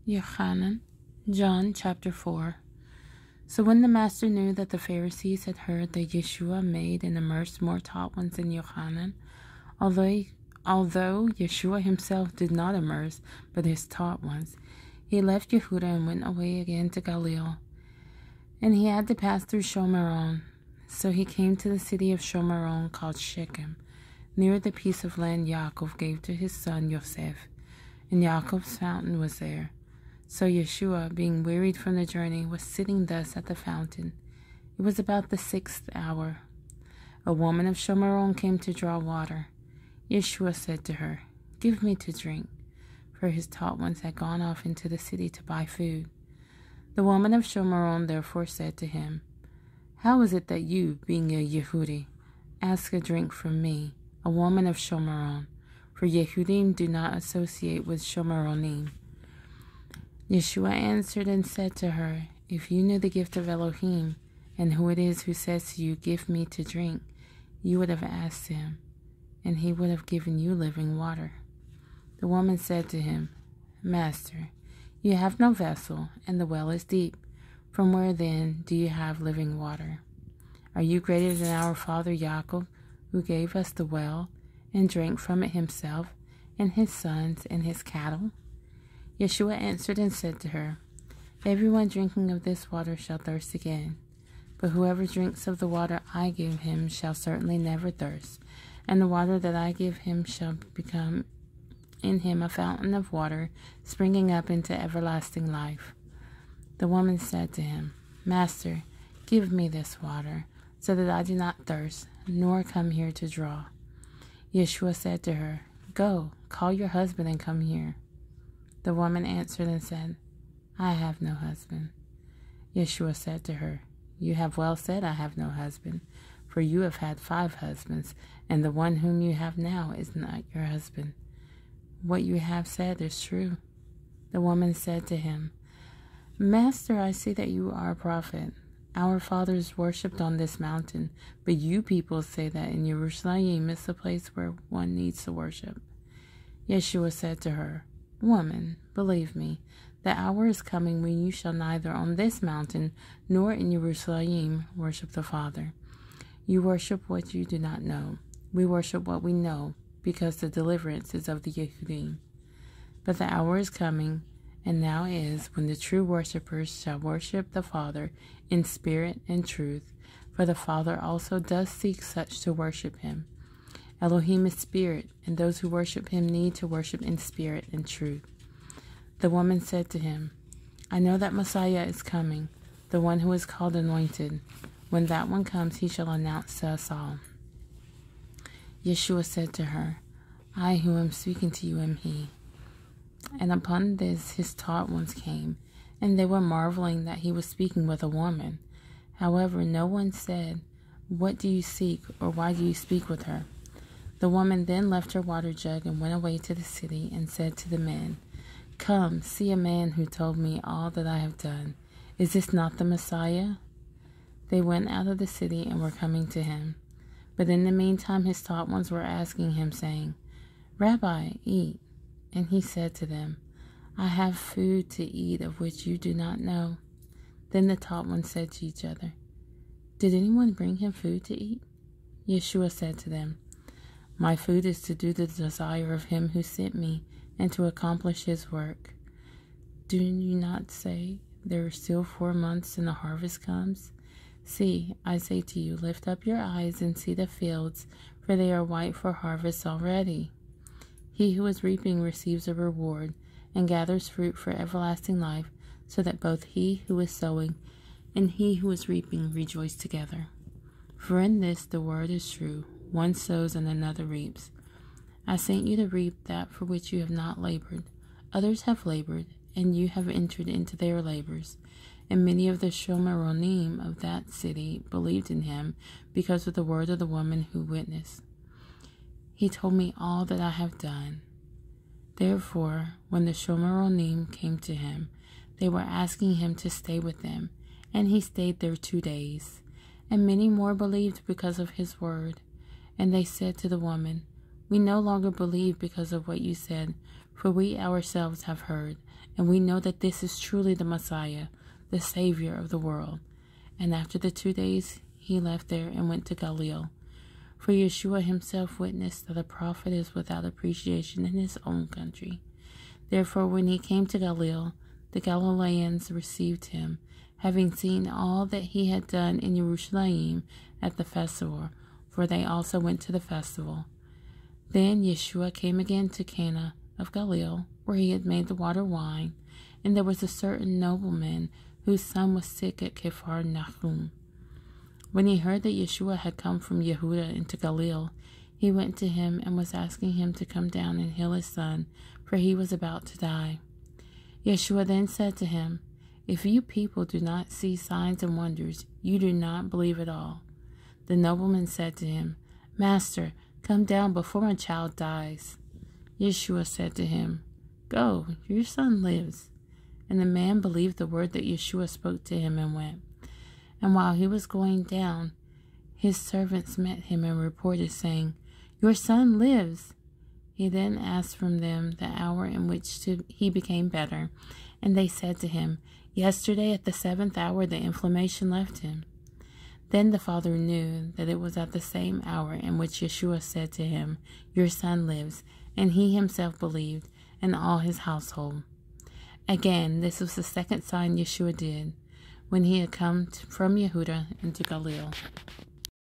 Yohanan, John chapter 4. So when the master knew that the Pharisees had heard that Yeshua made and immersed more taught ones than Yohanan, although Yeshua himself did not immerse, but his taught ones, he left Yehuda and went away again to Galilee. And he had to pass through Shomeron. So he came to the city of Shomeron called Shechem, near the piece of land Yaakov gave to his son Yosef. And Yaakov's fountain was there. So Yeshua, being wearied from the journey, was sitting thus at the fountain. It was about the 6th hour. A woman of Shomeron came to draw water. Yeshua said to her, "Give me to drink," for his taught ones had gone off into the city to buy food. The woman of Shomeron therefore said to him, "How is it that you, being a Yehudi, ask a drink from me, a woman of Shomeron? For Yehudim do not associate with Shomeronim." Yeshua answered and said to her, "If you knew the gift of Elohim, and who it is who says to you, 'Give me to drink,' you would have asked him, and he would have given you living water." The woman said to him, "Master, you have no vessel, and the well is deep. From where then do you have living water? Are you greater than our father Yaakov, who gave us the well, and drank from it himself, and his sons, and his cattle?" Yeshua answered and said to her, "Everyone drinking of this water shall thirst again. But whoever drinks of the water I give him shall certainly never thirst, and the water that I give him shall become in him a fountain of water springing up into everlasting life." The woman said to him, "Master, give me this water, so that I do not thirst, nor come here to draw." Yeshua said to her, "Go, call your husband and come here." The woman answered and said, "I have no husband." Yeshua said to her, "You have well said, 'I have no husband,' for you have had 5 husbands, and the one whom you have now is not your husband. What you have said is true." The woman said to him, "Master, I see that you are a prophet. Our fathers worshipped on this mountain, but you people say that in Jerusalem is the place where one needs to worship." Yeshua said to her, "Woman, believe me, the hour is coming when you shall neither on this mountain nor in Jerusalem worship the Father. You worship what you do not know. We worship what we know, because the deliverance is of the Yehudim. But the hour is coming, and now is, when the true worshippers shall worship the Father in spirit and truth, for the Father also does seek such to worship him. Elohim is spirit, and those who worship him need to worship in spirit and truth." The woman said to him, "I know that Messiah is coming, the one who is called Anointed. When that one comes, he shall announce to us all." Yeshua said to her, "I who am speaking to you am he." And upon this his taught ones came, and they were marveling that he was speaking with a woman. However, no one said, "What do you seek?" or "Why do you speak with her?" The woman then left her water jug and went away to the city and said to the men, "Come, see a man who told me all that I have done. Is this not the Messiah?" They went out of the city and were coming to him. But in the meantime his taught ones were asking him, saying, "Rabbi, eat." And he said to them, "I have food to eat of which you do not know." Then the taught ones said to each other, "Did anyone bring him food to eat?" Yeshua said to them, "My food is to do the desire of him who sent me, and to accomplish his work. Do you not say, 'There are still 4 months and the harvest comes'? See, I say to you, lift up your eyes and see the fields, for they are white for harvest already. He who is reaping receives a reward, and gathers fruit for everlasting life, so that both he who is sowing and he who is reaping rejoice together. For in this the word is true, one sows and another reaps. I sent you to reap that for which you have not labored. Others have labored, and you have entered into their labors. And many of the Shomeronim of that city believed in him because of the word of the woman who witnessed. He told me all that I have done." Therefore, when the Shomeronim came to him, they were asking him to stay with them, and he stayed there 2 days. And many more believed because of his word. And they said to the woman, "We no longer believe because of what you said, For we ourselves have heard, and we know that this is truly the Messiah, the Savior of the world. And after the 2 days, he left there and went to Galilee. For Yeshua himself witnessed that a prophet is without appreciation in his own country. Therefore, when he came to Galilee, the Galileans received him, having seen all that he had done in Jerusalem at the festival, for they also went to the festival. Then Yeshua came again to Cana of Galilee, where he had made the water wine, and there was a certain nobleman whose son was sick at Capharnaum. When he heard that Yeshua had come from Yehuda into Galilee, he went to him and was asking him to come down and heal his son, for he was about to die. Yeshua then said to him, "If you people do not see signs and wonders, you do not believe at all." The nobleman said to him, "Master, come down before my child dies." Yeshua said to him, "Go, your son lives." And the man believed the word that Yeshua spoke to him and went. And while he was going down, his servants met him and reported, saying, "Your son lives." He then asked from them the hour in which he became better, and they said to him, "Yesterday at the 7th hour the inflammation left him." Then the father knew that it was at the same hour in which Yeshua said to him, "Your son lives," and he himself believed, and all his household. Again, this was the second sign Yeshua did, when he had come from Yehuda into Galilee.